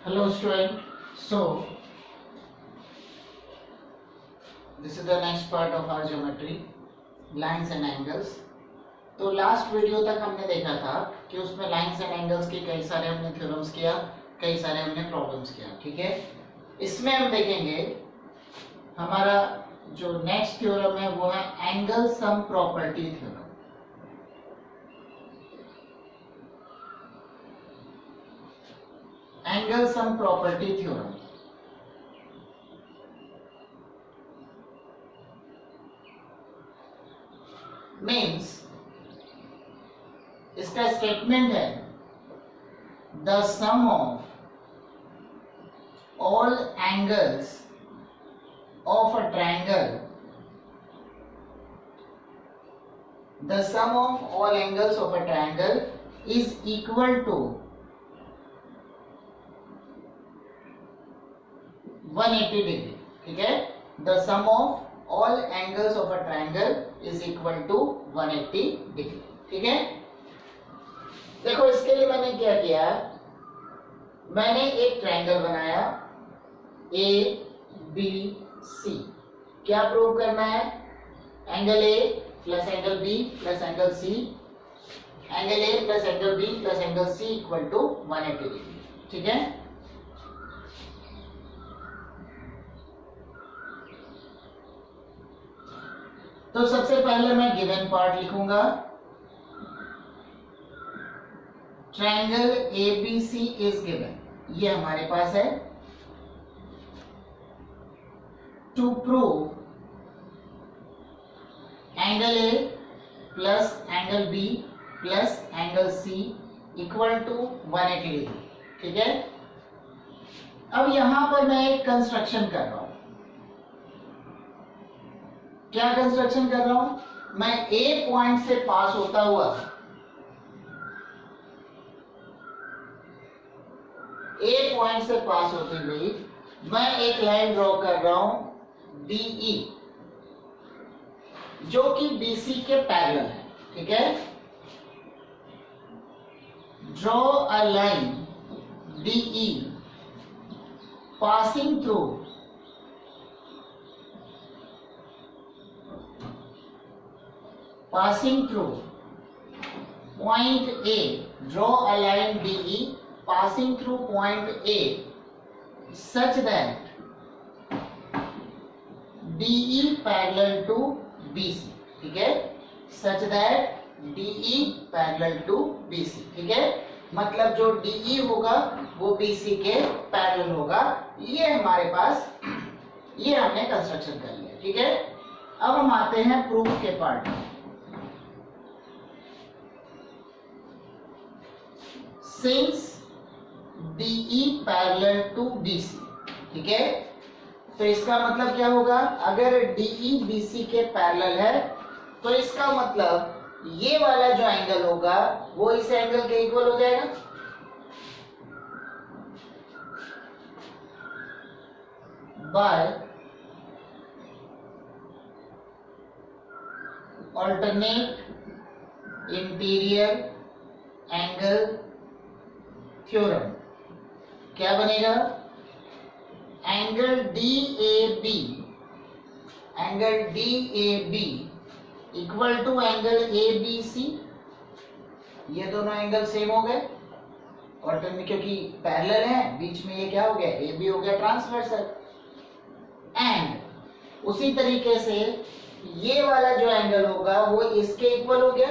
Hello student. So this is the next part of our geometry, lines and angles. तो last video तक हमने देखा था कि उसमें लाइंस एंड एंगल्स के कई सारे हमने थ्योरम्स किया, कई सारे हमने प्रॉब्लम्स किया, ठीक है। इसमें हम देखेंगे हमारा जो नेक्स्ट थ्योरम है वो है angle sum property theorem. Angle sum property theorem means इसका स्टेटमेंट है the sum of all angles of a triangle, the sum of all angles of a triangle is equal to 180 degree, ठीक है। The sum of all angles of a triangle is equal to 180 degree, ठीक है। देखो इसके लिए मैंने क्या किया, मैंने एक ट्रायंगल बनाया ए बी सी। क्या प्रूव करना है? Angle A plus angle B plus angle C, angle A plus angle B plus angle C equal to 180 degree, ठीक है। तो सबसे पहले मैं गिवन पार्ट लिखूंगा, ट्रायंगल एबीसी इज गिवन, ये हमारे पास है। To prove angle A plus angle B plus angle C equal to 180 degree, ठीक है। अब यहां पर मैं एक कंस्ट्रक्शन कर रहा हूं। क्या कंस्ट्रक्शन कर रहा हूं? मैं ए पॉइंट से पास होता हुआ होते हुए मैं एक लाइन ड्रॉ कर रहा हूं डीई, जो कि बीसी के पैरेलल है, ठीक है। Draw a line DE passing through point A. Draw a line DE passing through point A such that DE parallel to BC, ठीक है। such that DE parallel to BC, ठीक है। मतलब जो DE होगा वो BC के पैरेलल होगा। ये हमारे पास, ये हमने कंस्ट्रक्शन कर लिया, ठीक है। अब हम आते हैं प्रूफ के पार्ट में। Since DE parallel to BC, ठीक है। तो इसका मतलब क्या होगा? अगर DE BC के पैरेलल है तो इसका मतलब ये वाला जो एंगल होगा वो इस एंगल के इक्वल हो जाएगा। By alternate interior angle theorem क्या बनेगा? Angle DAB equal to angle ABC। ये दोनों एंगल सेम हो गए ऑल्टरनेट, क्योंकि पैरेलल है, बीच में ये क्या हो गया, AB हो गया ट्रांसवर्सल। एंड उसी तरीके से ये वाला जो एंगल होगा वो इसके इक्वल हो गया,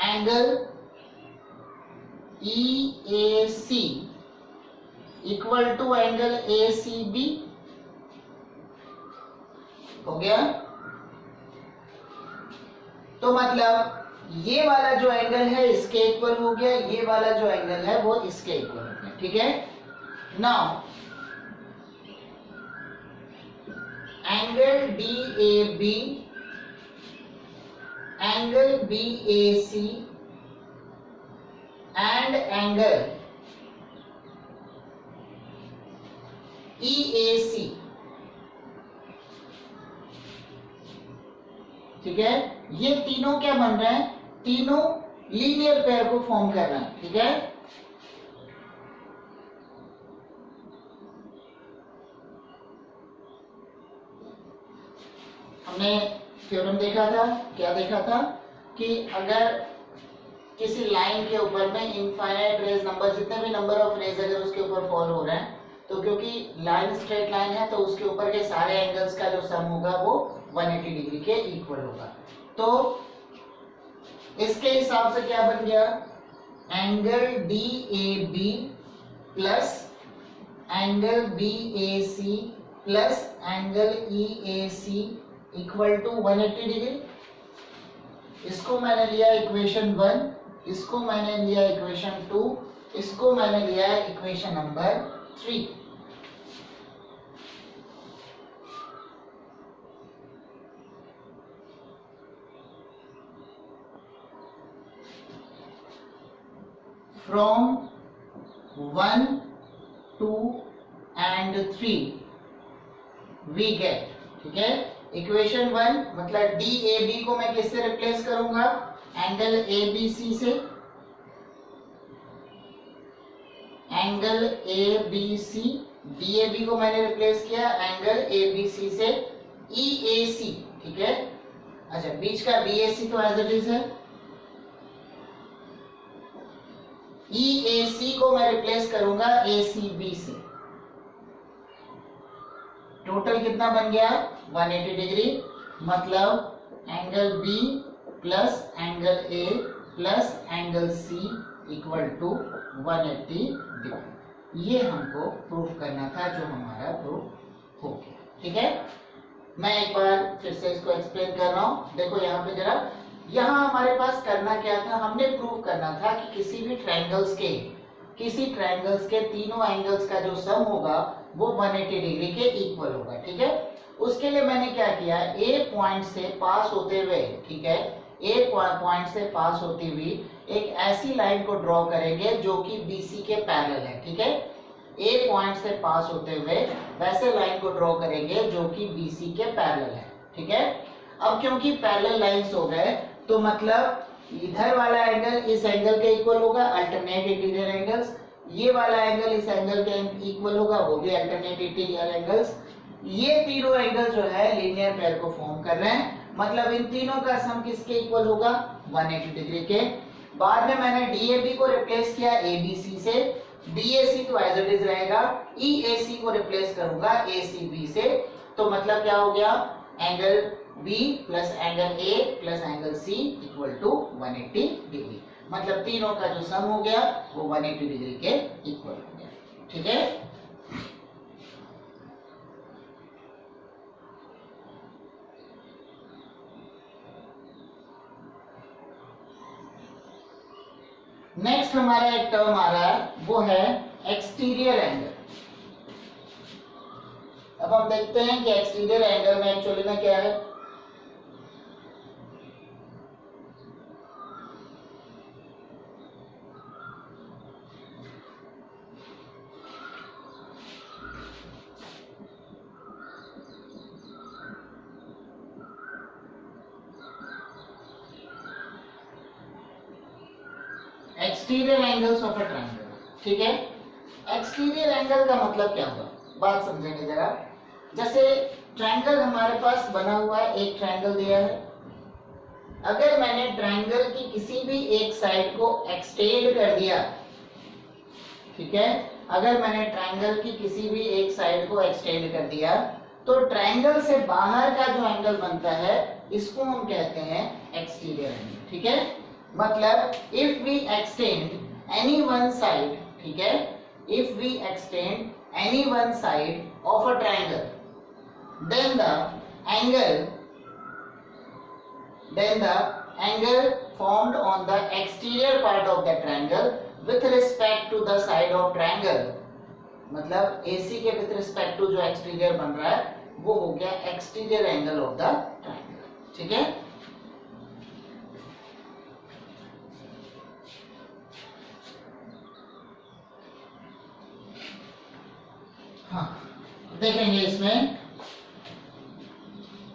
angle EAC equal to angle ACB हो गया। तो मतलब ये वाला जो एंगल है इसके इक्वल हो गया, ये वाला जो एंगल है वो इसके इक्वल हो गया, ठीक है। Now angle DAB, angle BAC and angle EAC, ठीक है। ये तीनों क्या बन रहे हैं? तीनों लीनियर पेयर को फॉर्म कर रहे हैं, ठीक है। हमने थ्योरम देखा था, क्या देखा था कि अगर किसी लाइन के ऊपर में इनफाइनाइट रेज नंबर, जितने भी नंबर ऑफ रेज अगर उसके ऊपर फॉल हो रहे हैं, तो क्योंकि लाइन स्ट्रेट लाइन है तो उसके ऊपर के सारे एंगल्स का जो सम होगा वो 180 डिग्री के इक्वल होगा। तो इसके हिसाब से क्या बन गया, angle DAB plus angle BAC plus angle EAC equal to 180 degree. इसको मैंने लिया इक्वेशन 1, इसको मैंने लिया इक्वेशन 2, इसको मैंने लिया equation number 3। From 1, 2 and 3 we get, ठीक है, इक्वेशन 1 मतलब DAB को मैं किससे रिप्लेस करूंगा, एंगल ABC से, एंगल ABC, DAB को मैंने रिप्लेस किया एंगल ABC से, EAC, ठीक है, अच्छा बीच का BAC तो एज इट इज है, EAC को मैं रिप्लेस करूंगा ACB से। टोटल कितना बन गया 180 डिग्री, मतलब angle B plus angle A plus angle C equal to 180 degree. ये हमको प्रूफ करना था, जो हमारा प्रूफ हो गया, ठीक है। मैं एक बार फिर से इसको एक्सप्लेन कर रहा हूं। देखो यहाँ पे जरा, यहाँ हमारे पास करना क्या था, हमने प्रूव करना था कि किसी ट्रायंगल्स के तीनों एंगल्स का जो सम होगा वो 180 डिग्री के इक्वल होगा, ठीक है। उसके लिए मैंने क्या किया, ए पॉइंट से पास होते हुए, ठीक है, ए पॉइंट से पास होती हुई एक ऐसी लाइन को ड्रॉ करेंगे जो कि BC के पैरेलल है, ठीक है। ए पॉइंट से पास होते हुए वैसे लाइन को ड्रॉ करेंगे जो कि BC के पैरेलल है, ठीक है। अब क्योंकि पैरेलल लाइंस हो गए तो मतलब इधर वाला एंगल इस एंगल के इक्वल होगा, अल्टरनेट इंटीरियर एंगल्स, ये वाला एंगल इस एंगल के इक्वल होगा, वो भी अल्टरनेट इंटीरियर एंगल्स। ये तीनों एंगल जो है लीनियर पेयर को फॉर्म कर रहे हैं, मतलब इन तीनों का सम किसके इक्वल होगा 180 डिग्री के। बाद में मैंने DAB को रिप्लेस किया ABC से, BAC तो एज इट इज रहेगा, EAC को रिप्लेस करूंगा ACB से, तो मतलब क्या हो गया, angle B plus angle A plus angle C equal to 180 degree, मतलब तीनों का जो सम हो गया वो 180 डिग्री के इक्वल हो गया, ठीक है। नेक्स्ट हमारा एक टर्म आ रहा है, वो है एक्सटीरियर एंगल। अब हम देखते हैं कि एक्सटीरियर एंगल में एक्चुअली में क्या है। Exterior angles of a triangle, ठीक है। एक्सटीरियर एंगल का मतलब क्या हुआ, बात समझेंगे जरा। जैसे ट्रायंगल हमारे पास बना हुआ है, एक ट्रायंगल दिया है, अगर मैंने ट्रायंगल की किसी भी एक साइड को एक्सटेंड कर दिया, ठीक है, अगर मैंने ट्रायंगल की किसी भी एक साइड को एक्सटेंड कर दिया तो ट्रायंगल से बाहर का जो एंगल बनता है इसको हम कहते हैं एक्सटीरियर एंगल, ठीक है। मतलब if we extend any one side, ठीक है, if we extend any one side of a triangle, then the angle formed on the exterior part of the triangle with respect to the side of triangle, मतलब AC के with respect to जो exterior बन रहा है वो हो गया exterior angle of the triangle, ठीक है। हाँ देखेंगे इसमें,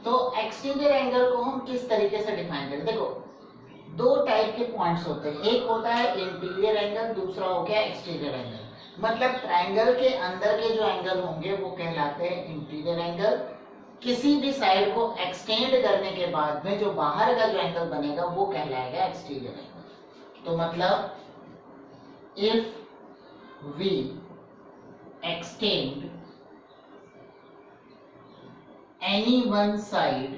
तो एक्सटीरियर एंगल को हम किस तरीके से डिफाइन करें। देखो दो टाइप के पॉइंट्स होते हैं, एक होता है इंटीरियर एंगल, दूसरा हो गया एक्सटीरियर एंगल। मतलब ट्रायंगल के अंदर के जो एंगल होंगे वो कहलाते हैं इंटीरियर एंगल, किसी भी साइड को एक्सटेंड करने के बाद में जो बाहर का जो एंगल बनेगा वो कहलाएगा एक्सटीरियर एंगल। तो मतलब if we extend any one side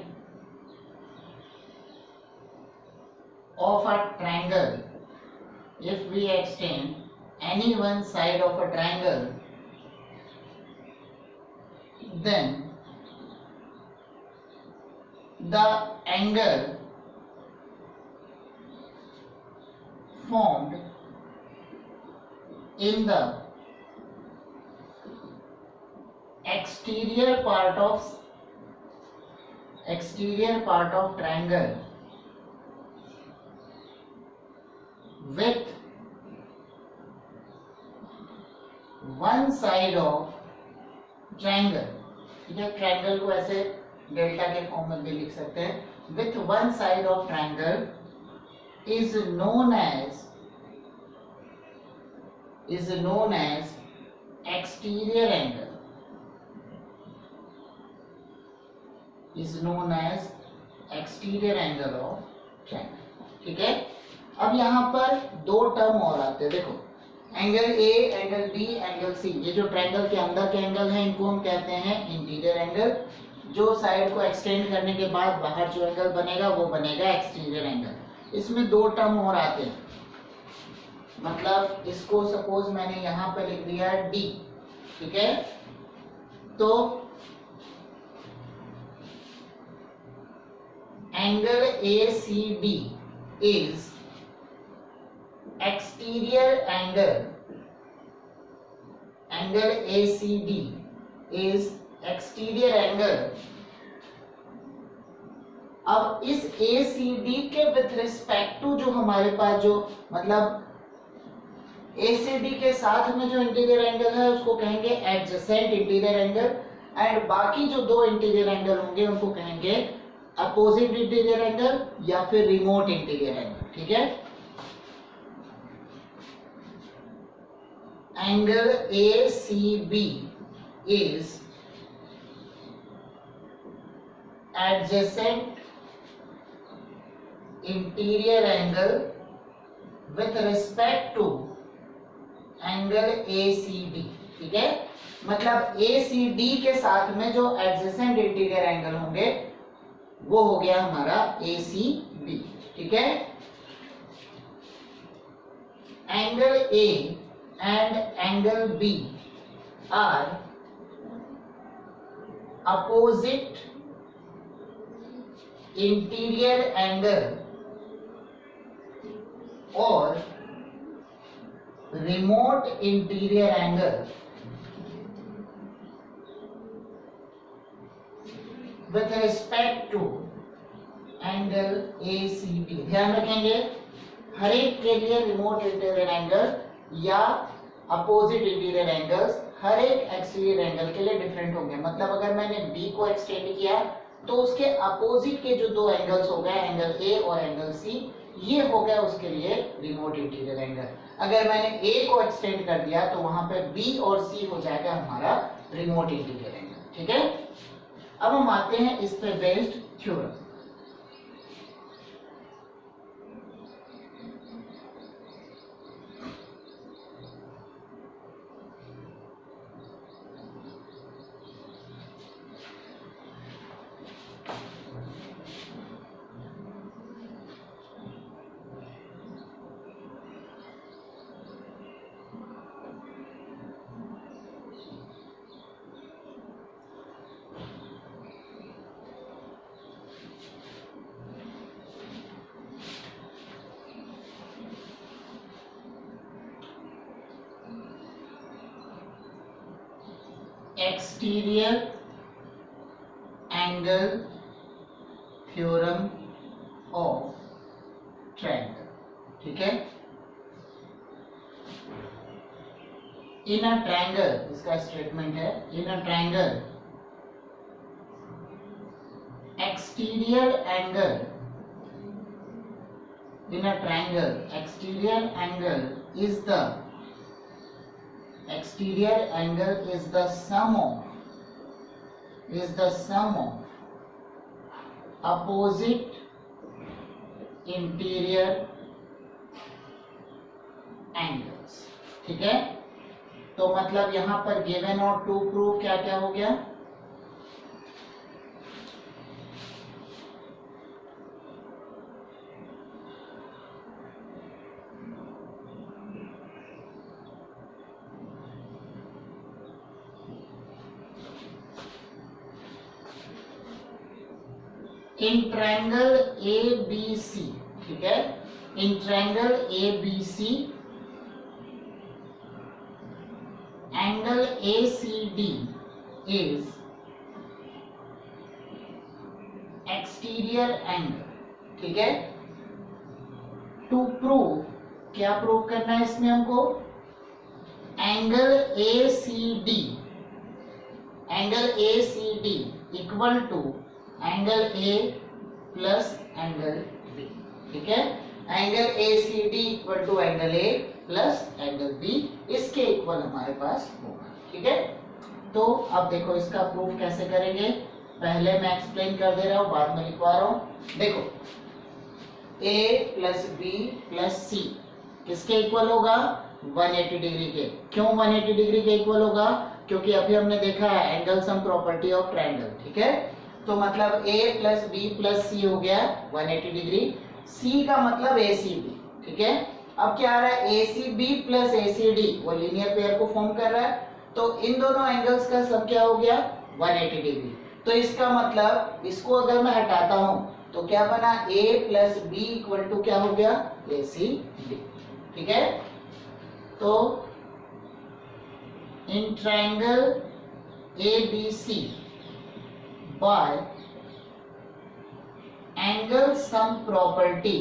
of a triangle, if we extend any one side of a triangle, then the angle formed in the exterior part of triangle with one side of triangle, ठीक है, triangle को ऐसे delta के form में भी लिख सकते हैं, with one side of triangle is known as exterior angle, is known as exterior angle of triangle, ठीक है। अब यहाँ पर दो टर्म और आते हैं, देखो angle A, angle B, angle C, ये जो ट्रायंगल के अंदर के एंगल हैं इनको हम कहते हैं इंटीरियर एंगल। जो साइड को एक्सटेंड करने के बाद बाहर जो एंगल बनेगा वो बनेगा एक्सटीरियर एंगल। इसमें दो टर्म और आते हैं, मतलब इसको सपोज मैंने यहाँ पे लिख दिया है डी, ठीक है, तो angle A C D is exterior angle ACD is exterior angle। अब इस ACD के विथ रिस्पेक्ट टू जो हमारे पास जो मतलब ACD के साथ में जो इंटीरियर एंगल है उसको कहेंगे एडजेसेंट इंटीरियर एंगल, एंड बाकी जो दो इंटीरियर एंगल होंगे उनको कहेंगे अपोजिट इंटीरियर एंगल या फिर रिमोट इंटीरियर एंगल, ठीक है। Angle ACB is adjacent interior angle with respect to angle ACD, ठीक है, मतलब ACD के साथ में जो adjacent interior angle होंगे वो हो गया हमारा ACB, ठीक है। Angle A and angle B are opposite interior angle or remote interior angle with respect to angle ACB। ध्यान रखेंगे हर एक के लिए रिमोट इंटीरियर एंगल या अपोजिट इंटीरियर एंगल्स हर एक एक्सटीरियर एंगल के लिए डिफरेंट होंगे। मतलब अगर मैंने बी को एक्सटेंड किया तो उसके अपोजिट के जो दो एंगल्स हो गए एंगल ए और एंगल सी, ये हो गया उसके लिए रिमोट इंटीरियर एंगल। अगर मैंने ए को एक्सटेंड कर दिया तो वहां पे बी और सी हो जाएगा हमारा रिमोट इंटीरियर एंगल, ठीक है। अब हम आते हैं इस पे based theorem. Exterior angle theorem of triangle, ठीक है। इन अ ट्रायंगल, इसका स्टेटमेंट है, in a triangle exterior angle, in a triangle exterior angle is the exterior angle is the sum of is the sum of opposite interior angles। ठीक है, तो मतलब यहां पर गिवन और टू प्रूव क्या क्या हो गया, इन ट्रायंगल ABC। ठीक है, in triangle ABC angle ACD is exterior angle. ठीक है, टू प्रूव, क्या प्रूव करना है इसमें हमको, angle ACD equal to angle A plus angle B। ठीक है, angle ACD equal to angle A plus angle B, इसके इक्वल हमारे पास होगा। ठीक है, तो अब देखो इसका प्रूफ कैसे करेंगे, पहले मैं एक्सप्लेन कर दे रहा हूं, बाद में लिखवा रहा हूं। देखो A plus B plus C किसके इक्वल होगा, 180 डिग्री के। क्यों 180 डिग्री के इक्वल होगा, क्योंकि अभी हमने देखा है angle sum property of triangle. ठीक है, तो मतलब A plus B plus C हो गया 180 डिग्री, C का मतलब ACB। ठीक है, अब क्या आ रहा है, ACB प्लस ACD वो लीनियर पेयर को फॉर्म कर रहा है, तो इन दोनों एंगल्स का सम क्या हो गया 180 डिग्री। तो इसका मतलब इसको अगर मैं हटाता हूं तो क्या बना, A plus B equal to क्या हो गया, ACB। ठीक है, तो in triangle ABC by angle sum property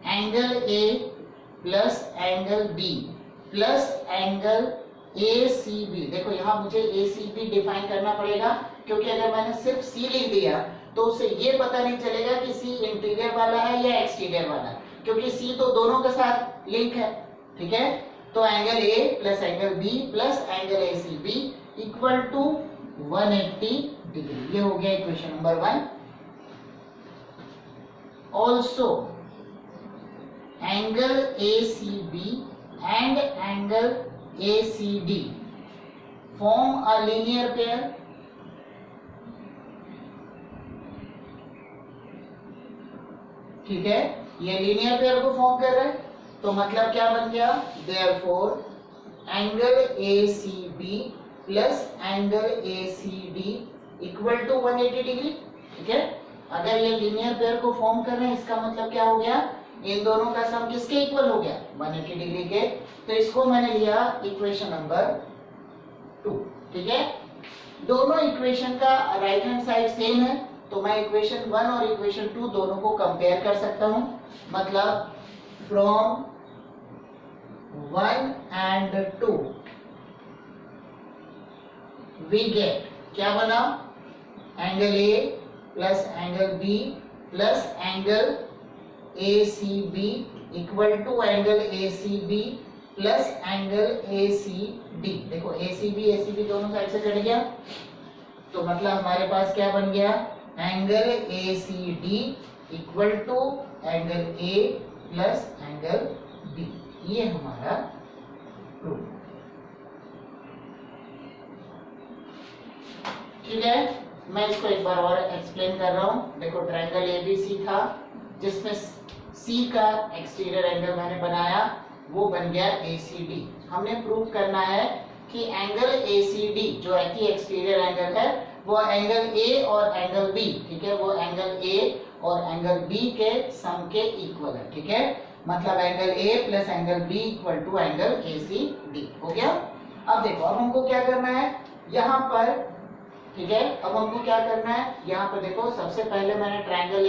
angle A plus angle B plus angle ACB। देखो यहां मुझे ACB डिफाइन करना पड़ेगा, क्योंकि अगर मैंने सिर्फ C लिख दिया तो उसे ये पता नहीं चलेगा कि C इंटीरियर वाला है या एक्सटीरियर वाला, क्योंकि C तो दोनों के साथ लिंक है। ठीक है, तो angle A plus angle B plus angle ACB equal to 180 degree. ये हो गया equation number 1। Also angle ACB and angle ACD form a linear pair। ठीक है, ये लीनियर पेयर को फॉर्म कर रहे हैं, तो मतलब क्या बन गया, therefore angle ACB plus angle ACD equal to 180 degree. ठीक है, अगर ये लीनियर पेयर को फॉर्म कर रहे हैं इसका मतलब क्या हो गया, इन दोनों का सम किसके इक्वल हो गया, 180 डिग्री के। तो इसको मैंने लिया इक्वेशन नंबर 2। ठीक है, दोनों इक्वेशन का राइट हैंड साइड सेम है, तो मैं इक्वेशन 1 और इक्वेशन 2 दोनों को कंपेयर कर सकता हूं। मतलब फ्रॉम 1 एंड 2 वी गेट, क्या बना, angle A plus angle B plus angle ACB equal to angle ACB plus angle ACD। देखो ACB दोनों साइड से कट गया, तो मतलब हमारे पास क्या बन गया, angle ACD equal to angle A plus angle B। ये हमारा प्रूफ। ठीक है, मैं इसको एक बार और एक्सप्लेन कर रहा हूं। देखो ट्रायंगल ABC था जिसमें C का एक्सटीरियर एंगल मैंने बनाया, वो बन गया ACD। हमने प्रूव करना है कि एंगल ACD जो है कि एक्सटीरियर एंगल है, वो एंगल A और एंगल B, ठीक है, वो एंगल A और एंगल B के सम के इक्वल है। ठीक है, मतलब angle A plus angle B equal to angle ACD हो गया। अब देखो, अब हमको क्या करना है यहाँ पर, ठीक है, अब हमको क्या करना है यहाँ पर, देखो सबसे पहले मैंने ट्रायंगल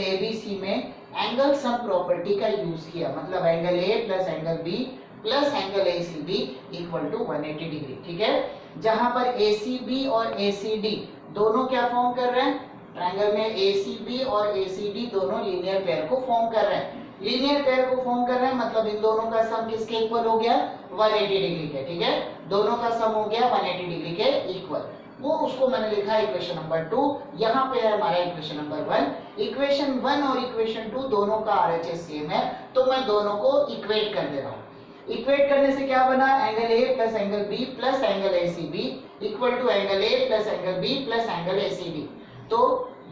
ABC में एंगल सम प्रॉपर्टी का यूज किया, मतलब angle A plus angle B plus angle ACB equal to 180 degree. ठीक है, जहां पर ACB और ACD दोनों क्या फॉर्म कर रहे हैं, ट्रायंगल में ACB और ACD दोनों लीनियर पेयर को फॉर्म कर रहे हैं, लीनियर पेयर को फॉर्म कर रहे हैं, मतलब इन दोनों का सम किसके इक्वल हो गया, 180 डिग्री के, ठीक है, दोनों का सम हो गया 180 डिग्री के इक्वल। वो उसको मैंने लिखा इक्वेशन नंबर 2, यहाँ पे है हमारा इक्वेशन नंबर 1। इक्वेशन 1 और इक्वेशन 2 दोनों का RHS सेम है, तो मैं दोनों को इक्वेट कर दे रहा हूँ। इक्वेट करने से क्या बना, angle A plus angle B plus angle ACB equal to angle A plus angle B plus angle ACB। तो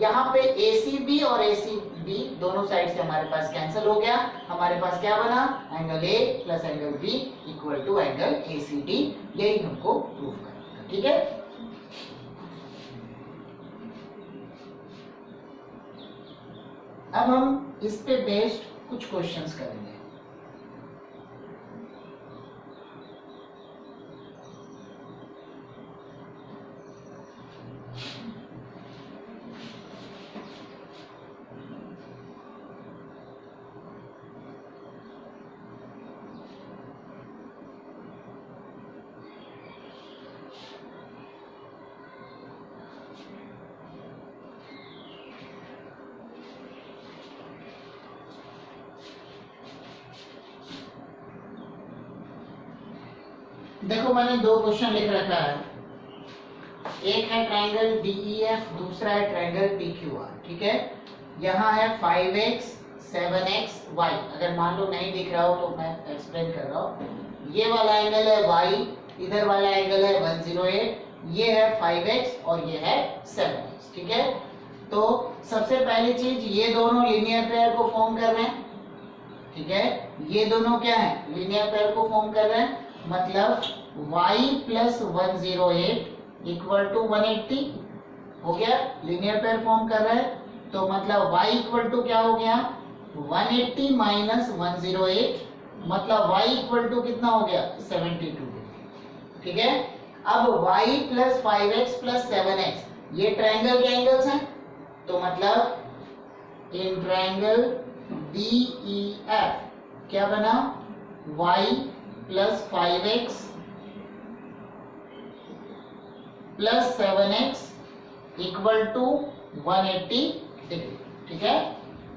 यहाँ पे ACB और ACB दोनों साइड से हमारे पास कैंसिल हो गया, हमारे पास क्या बना, angle A plus angle B equal to angle ACD। यही हमको प्रूव करना है, ठीक है। अब हम इस पे बेस्ड कुछ क्वेश्चंस करेंगे। देखो मैंने दो क्वेश्चन लिख रखा है, एक है ट्रायंगल DEF, दूसरा है ट्रायंगल PQR, ठीक है। यहाँ है 5x 7x y। अगर मान लो नहीं दिख रहा हो तो मैं एक्सप्लेन कर रहा हूँ। ये वाला एंगल है y, इधर वाला एंगल है 108, ये है 5x और ये है 7x, ठीक है। तो सबसे पहली चीज, ये दोनों लीनियर पेयर को फॉर्म कर रहे हैं, ठीक है, ये दोनों क्या है, लीनियर पेयर को फॉर्म कर रहे हैं, मतलब y प्लस 108 इक्वल टू 180 हो गया, लीनियर पेयर फॉर्म कर रहे हैं। तो मतलब y इक्वल टू क्या हो गया, 180 माइनस 108, मतलब y इक्वल टू कितना हो गया, 72, ठीक है। अब y plus 5x plus 7x ये ट्रायंगल के एंगल्स हैं, तो मतलब इन ट्रायंगल DEF क्या बना, y plus 5x plus 7x equal to 180 degree, ठीक है।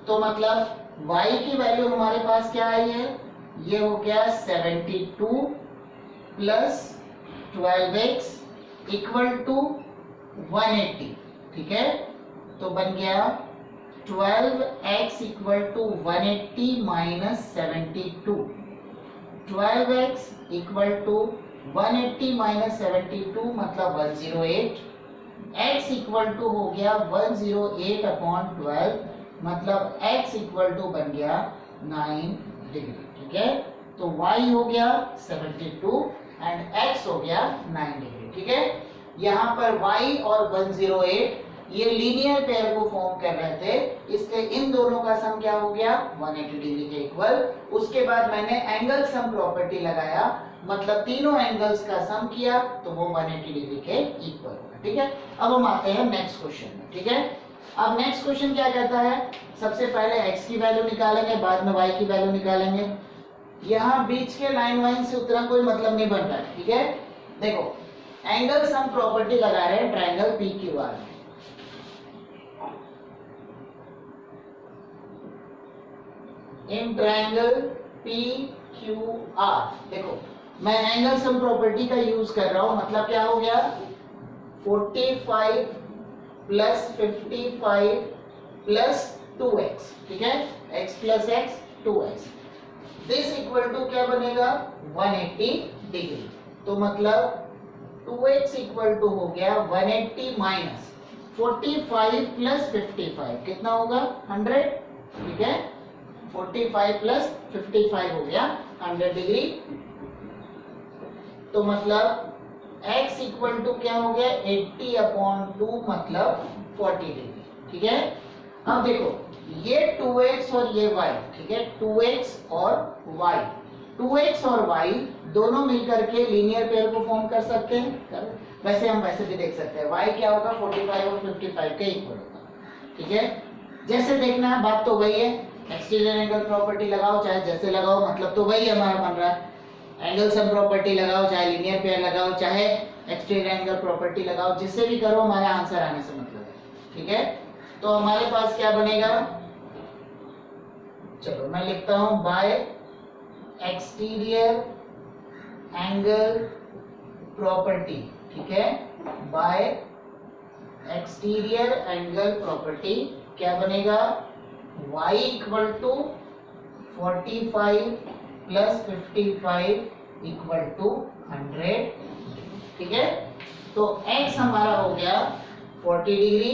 तो मतलब y की वैल्यू हमारे पास क्या आई है, ये हो गया 72 प्लस 12x इक्वल टू 180, ठीक है। तो बन गया 12x equal to 180 minus 72, 12x equal to 180 minus 72 मतलब 108, x इक्वल टू हो गया 108 अपॉन 12, मतलब x इक्वल टू बन गया 9 डिग्री, ठीक है। तो y हो गया 72 एंड x हो गया 9 डिग्री, ठीक है। यहाँ पर y और 108 ये लीनियर पेयर को फॉर्म कर रहे थे, इसलिए इन दोनों का सम क्या हो गया, 180 डिग्री के इक्वल। उसके बाद मैंने एंगल सम प्रॉपर्टी लगाया, मतलब तीनों एंगल्स का सम किया तो वो 180 डिग्री के इक्वल होगा, ठीक है। अब हम आते हैं नेक्स्ट क्वेश्चन में, ठीक है। अब नेक्स्ट क्वेश्चन क्या कहता है, सबसे पहले x की वैल्यू निकालेंगे, बाद में y की वैल्यू निकालेंगे। यहाँ बीच के लाइन वाइन से उतना कोई मतलब नहीं बनता है, ठीक है। देखो एंगल सम प्रॉपर्टी लगा रहे हैं ट्रायंगल PQR में। इन ट्रायंगल PQR देखो मैं एंगल सम प्रॉपर्टी का यूज कर रहा हूं, मतलब क्या हो गया, 45 प्लस 55 प्लस 2x, ठीक है, x plus x 2x, this equal to क्या बनेगा, 180 डिग्री। तो मतलब 2x इक्वल टू हो गया 180 माइनस 45 प्लस 55 कितना होगा, 100, ठीक है। 45 प्लस 55 हो गया 100 डिग्री। तो मतलब x इक्वल टू क्या हो गया, 80 अपॉन 2 मतलब 40 डिग्री, ठीक है। अब देखो ये 2x और ये y, ठीक है, 2x और y, 2x और y दोनों मिलकर के लीनियर पेयर को फॉर्म कर सकते हैं। वैसे हम वैसे भी देख सकते हैं, y क्या होगा, 45 और 55 के इक्वल होगा, ठीक है। जैसे देखना है बात तो वही है, एक्सटीरियर एंगल प्रॉपर्टी लगाओ चाहे जैसे लगाओ, मतलब तो वही हमारा बन रहा है। एंगल सम प्रॉपर्टी लगाओ चाहे लीनियर पेयर लगाओ चाहे एक्सटीरियर एंगल प्रॉपर्टी लगाओ, जिससे भी करो हमारा आंसर आने से मतलब है, ठीक है। तो हमारे पास क्या बनेगा, चलो मैं लिखता हूं बाय एक्सटीरियर एंगल प्रॉपर्टी, ठीक है, बाय एक्सटीरियर एंगल प्रॉपर्टी क्या बनेगा, y equal to 45 plus 55 equal to 100, ठीक है। तो x हमारा हो गया 40 डिग्री,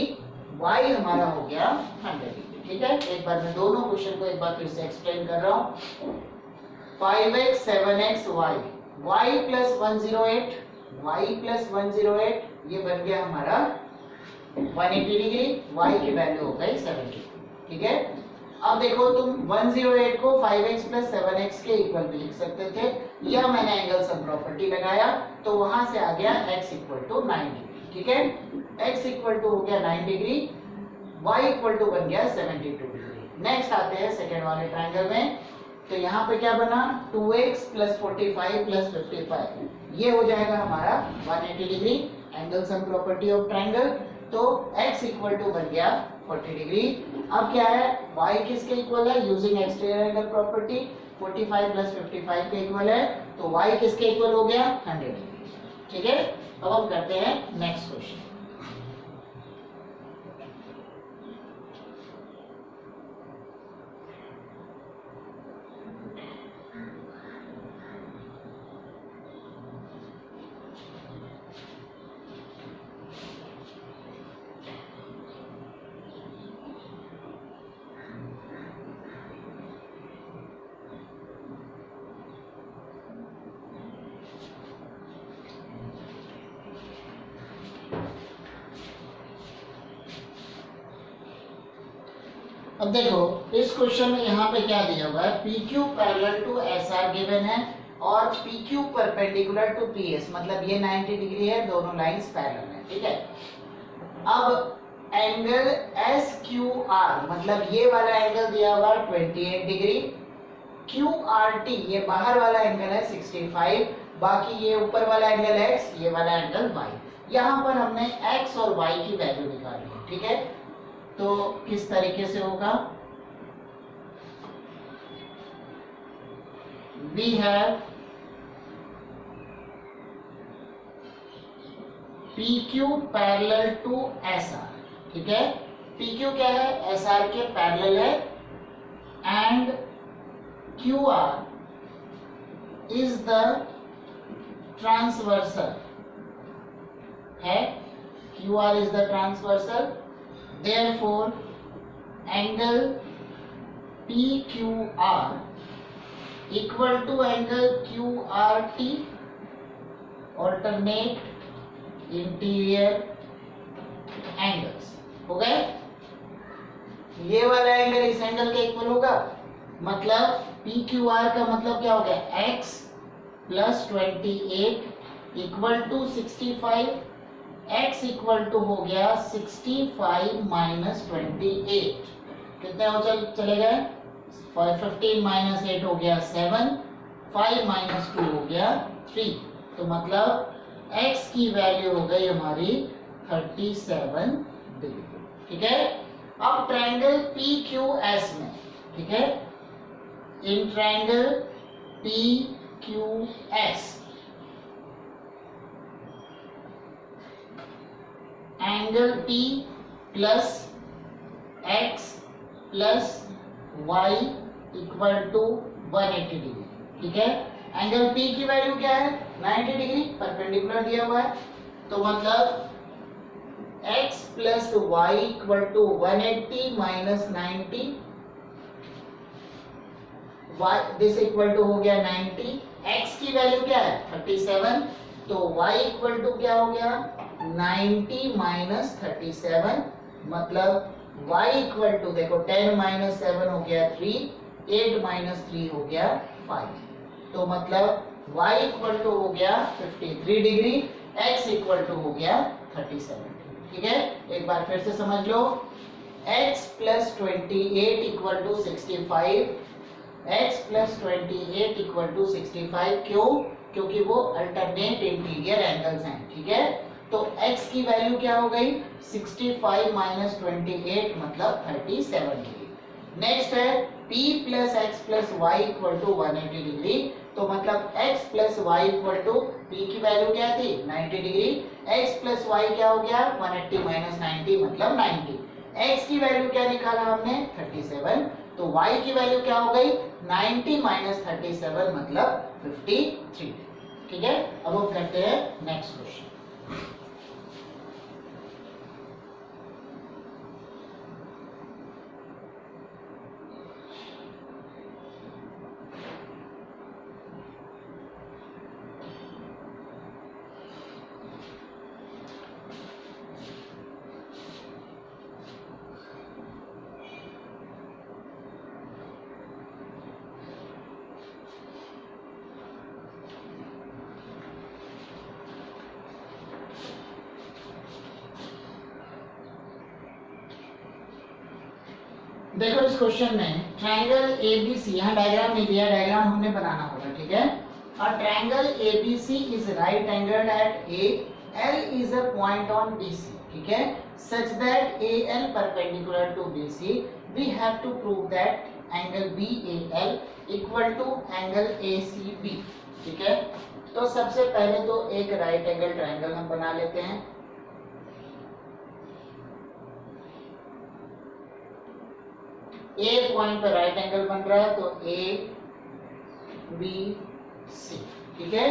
y हमारा हो गया 100 डिग्री, ठीक है। एक बार मैं दोनों क्वेश्चन को एक बार फिर से एक्सप्लेन कर रहा हूं। 5x 7x y plus 108, y plus 108 ये बन गया हमारा 180 डिग्री, y की वैल्यू हो गई 70, ठीक है। अब देखो तुम 108 को 5x प्लस 7x के इक्वल भी लिख सकते थे, या मैंने एंगल सम प्रॉपर्टी लगाया तो वहां से आ गया x इक्वल टू 9 डिग्री, ठीक है। x इक्वल टू हो गया 9 डिग्री, y इक्वल टू बन गया 72 डिग्री। नेक्स्ट आते हैं सेकेंड वाले ट्रायंगल में, तो यहाँ पे क्या बना 2x प्लस 45 प्लस 55, ये हो जाएगा हमारा 180 degree, angle sum property of triangle. तो x इक्वल टू बन गया 40 डिग्री। अब क्या है, y किसके इक्वल है, using exterior angle property 45 plus 55 के इक्वल है, तो y किसके इक्वल हो गया 100 डिग्री, ठीक है। अब हम करते हैं नेक्स्ट क्वेश्चन। अब देखो इस क्वेश्चन में यहाँ पे क्या दिया हुआ है, PQ parallel to SR given है और PQ परपेंडिकुलर टू PS, मतलब ये 90 डिग्री है, दोनों लाइंस पैरेलल है, ठीक है। अब एंगल SQR, मतलब ये वाला एंगल दिया हुआ 28 डिग्री, QRT ये बाहर वाला एंगल है 65, बाकी ये ऊपर वाला एंगल X, ये वाला एंगल Y। यहाँ पर हमने X और Y की वैल्यू निकाली है, ठीक है। तो किस तरीके से होगा, we have PQ parallel to SR, ठीक है। PQ क्या है, SR के पैरेलल है, and QR is the transversal है, QR is the transversal, therefore angle PQR equal to angle QRT, alternate interior angles, हो गए। ये वाला एंगल इस एंगल के इक्वल होगा, मतलब PQR का मतलब क्या हो गया, x plus 28 equal to 65, x equal to हो गया 65 माइनस 28, कितने हो चले गए, 15 माइनस 8 हो गया 7, 5 माइनस 2 हो गया 3, तो मतलब x की वैल्यू हो गई हमारी 37 डिग्री, ठीक है। अब ट्रायंगल PQS में, ठीक है, in triangle PQS angle P plus x plus y equal to 180 degree, ठीक है। एंगल P की वैल्यू क्या है, 90 डिग्री, परपेंडिकुलर दिया हुआ है, तो मतलब x plus y equal to 180 minus 90, y this equal to हो गया 90, x की वैल्यू क्या है 37, तो y इक्वल टू क्या हो गया 90 माइनस 37, मतलब y इक्वल टू देखो 10 माइनस 7 हो गया 3, 8 माइनस 3 हो गया 5, तो मतलब y इक्वल टू हो गया 53 डिग्री, x इक्वल टू हो गया 37, ठीक है। एक बार फिर से समझ लो, x plus 28 equal to 65, x plus 28 equal to 65, क्यों, क्योंकि वो अल्टरनेट इंटीरियर एंगल्स हैं, ठीक है। तो x की वैल्यू क्या हो गई 65 माइनस 28 मतलब 37 डिग्री। नेक्स्ट है P plus x plus y equal to 180 degree, तो मतलब x plus y equal to P की वैल्यू क्या थी 90 डिग्री, x प्लस वाई क्या हो गया 180 माइनस 90 मतलब 90, x की वैल्यू क्या निकाला हमने 37, तो y की वैल्यू क्या हो गई 90 माइनस 37 मतलब 53। ठीक है, अब हम करते हैं नेक्स्ट क्वेश्चन। देखो इस क्वेश्चन में ट्रायंगल एबीसी, यहाँ डायग्राम नहीं दिया, डायग्राम हमने बनाना होगा। ठीक है, a triangle ABC is right angled at A, L is a point on BC. ठीक है, such that A L perpendicular to BC, we have to prove that angle B A L equal to angle A C B. ठीक है, तो सबसे पहले तो एक right angle triangle हम बना लेते हैं। ए पॉइंट पर राइट एंगल बन रहा है, तो ए बी सी। ठीक है,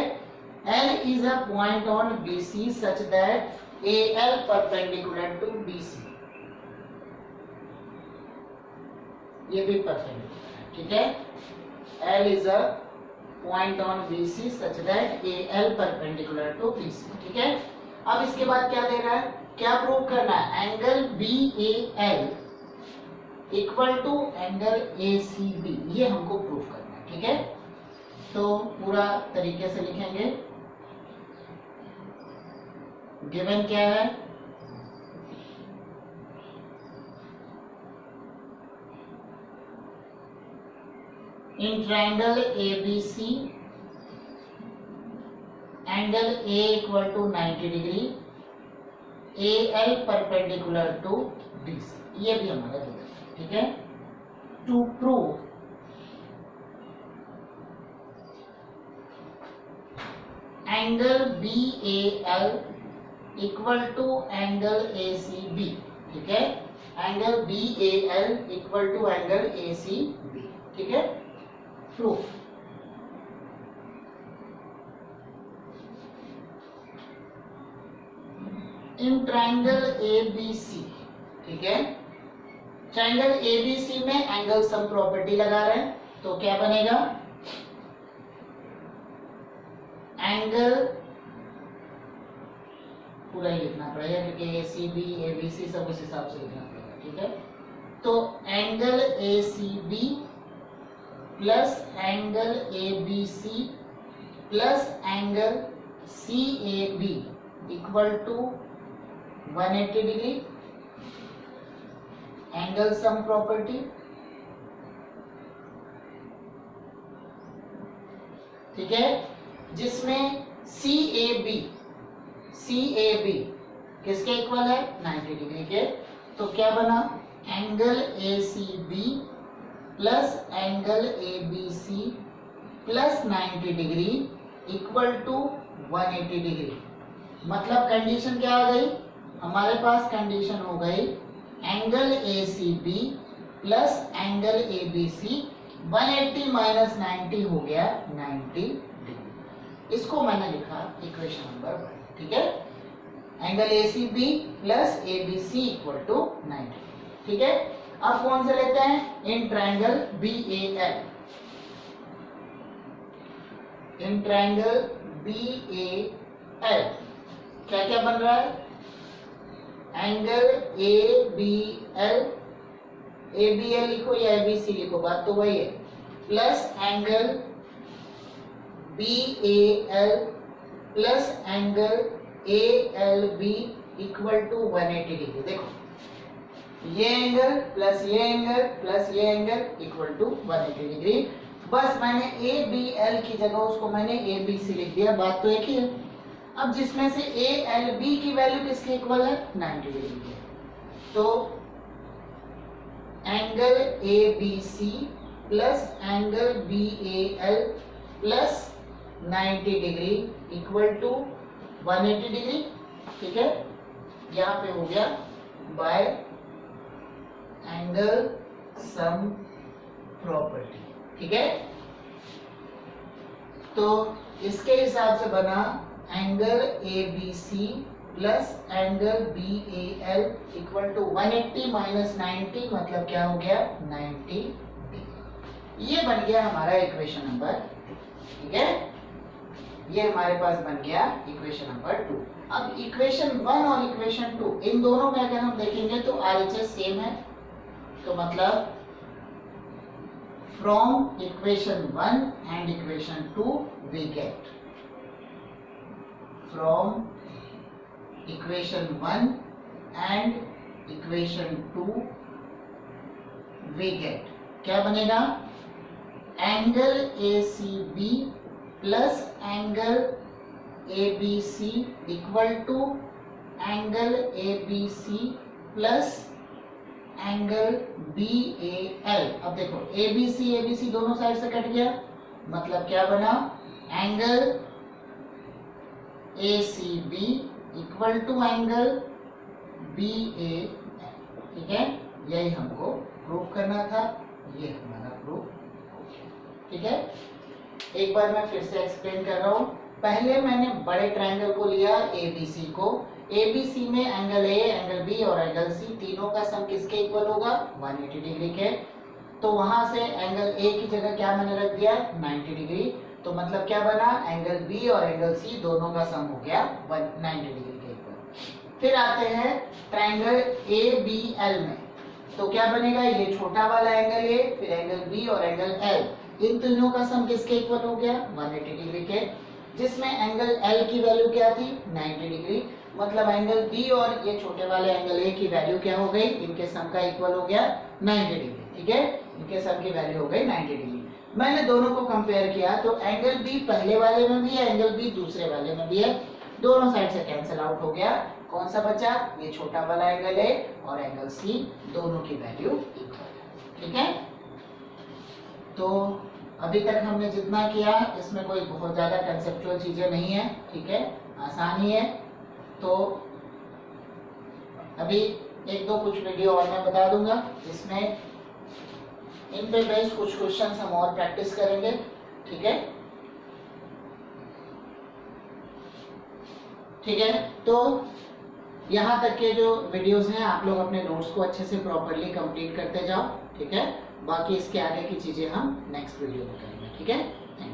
L is a point on B C such that A L perpendicular to B C, ये भी परपेंडिकुलर है। ठीक है, L is a point on B C such that A L perpendicular to B C. ठीक है, अब इसके बाद क्या दे रहा है, क्या प्रूव करना है, angle B A L equal to angle A C B, ये हमको प्रूव करना है। ठीक है, तो पूरा तरीके से लिखेंगे। गिवन क्या है, in triangle ABC angle A equal to 90 degree, A L perpendicular to B C, ये भी हमारा गिवन। ठीक है, to prove angle B A L equal to angle A C B. ठीक है, angle B A L equal to angle A C B. ठीक है, proof in triangle ABC. ठीक है, ट्रायंगल एबीसी में एंगल सम प्रॉपर्टी लगा रहे हैं, तो क्या बनेगा, एंगल पूरा ही लिखना पड़ेगा क्योंकि ए सी बी ए बी सी सब उस हिसाब से लिखना पड़ेगा। ठीक है, तो angle A C B plus angle A B C plus angle C A B equal to 180 degree, angle sum property. ठीक है, जिसमें सी ए बी किसके इक्वल है 90 डिग्री के, तो क्या बना, angle A C B plus angle A B C plus 90 degree equal to 180 degree. मतलब कंडीशन क्या आ गई हमारे पास, कंडीशन हो गई angle A C B plus angle A B C 180 minus 90 हो गया 90 डिग्री। इसको मैंने लिखा इक्वेशन नंबर 1। ठीक है, angle A C B plus A B C equal to 90। ठीक है, अब कौन से लेते हैं, in triangle B A L, in triangle B A L क्या क्या बन रहा है, एंगल ए बी एल लिखो या ए बी सी लिखो, बात तो वही है, plus angle B A L plus angle A L B equal to 180 degree. देखो ये एंगल प्लस ये एंगल प्लस ये एंगल इक्वल टू 180 डिग्री। बस मैंने ए बी एल की जगह उसको मैंने ए बी सी लिख दिया, बात तो एक ही है। अब जिसमें से ए एल बी की वैल्यू किसके इक्वल है 90 डिग्री की, तो angle A B C plus angle B A L plus 90 degree equal to 180 degree. ठीक है, यहाँ पे हो गया बाय एंगल सम प्रॉपर्टी। ठीक है, तो इसके हिसाब से बना angle A B C plus angle B A L equal to 180 minus 90 मतलब क्या हो गया 90 डिग्री। ये बन गया हमारा इक्वेशन नंबर। ठीक है, ये हमारे पास बन गया इक्वेशन नंबर 2। अब इक्वेशन 1 और इक्वेशन 2 इन दोनों में अगर हम देखेंगे तो RHS सेम है, तो मतलब from equation 1 and equation 2 we get from equation 1 and equation 2 we get क्या बनेगा angle ACB plus angle ABC equal to angle ABC plus angle BAL। अब देखो ABC दोनों साइड से कट गया, मतलब क्या बना angle ACB equal to angle BAL। ठीक है, यही हमको प्रूव करना था, ये हमारा प्रूफ हो गया। ठीक है, एक बार मैं फिर से एक्सप्लेन कर रहा हूँ। पहले मैंने बड़े ट्रायंगल को लिया ABC को, ABC में एंगल A, एंगल B और एंगल C तीनों का सम किसके इक्वल होगा 180 डिग्री के। तो वहां से एंगल A की जगह क्या मैंने रख दिया 90 डिग्री, तो मतलब क्या बना एंगल B और एंगल C दोनों का सम हो गया 90 डिग्री के इक्वल। फिर आते हैं ट्रायंगल ABL में, तो क्या बनेगा ये छोटा वाला एंगल A, फिर एंगल B और एंगल L, इन तीनों का सम किसके इक्वल हो गया 180 डिग्री के, जिसमें एंगल L की वैल्यू क्या थी 90 डिग्री, मतलब एंगल B और ये छोटे वाले एंगल A की वैल्यू क्या हो गई, इनके सम का इक्वल हो गया 90 डिग्री। ठीक है, इनके सम की वैल्यू हो गई 90 डिग्री। मैंने दोनों को कंपेयर किया तो एंगल B पहले वाले में भी है, एंगल B दूसरे वाले में भी है, दोनों साइड से कैंसिल आउट हो गया। कौन सा बचा ये छोटा वाला एंगल A और एंगल C, दोनों की वैल्यू इक्वल है। ठीक है, तो अभी तक हमने जितना किया इसमें कोई बहुत ज्यादा कंसेप्चुअल चीजें नहीं है। ठीक है, आसानी है। तो अभी एक दो कुछ वीडियो और मैं बता दूंगा जिसमें इन पे बेस्ड कुछ क्वेश्चंस हम और प्रैक्टिस करेंगे। ठीक है, ठीक है, तो यहाँ तक के जो वीडियोस हैं आप लोग अपने नोट्स को अच्छे से प्रॉपर्ली कंप्लीट करते जाओ। ठीक है, बाकी इसके आगे की चीजें हम नेक्स्ट वीडियो में करेंगे। ठीक है, थैंक यू।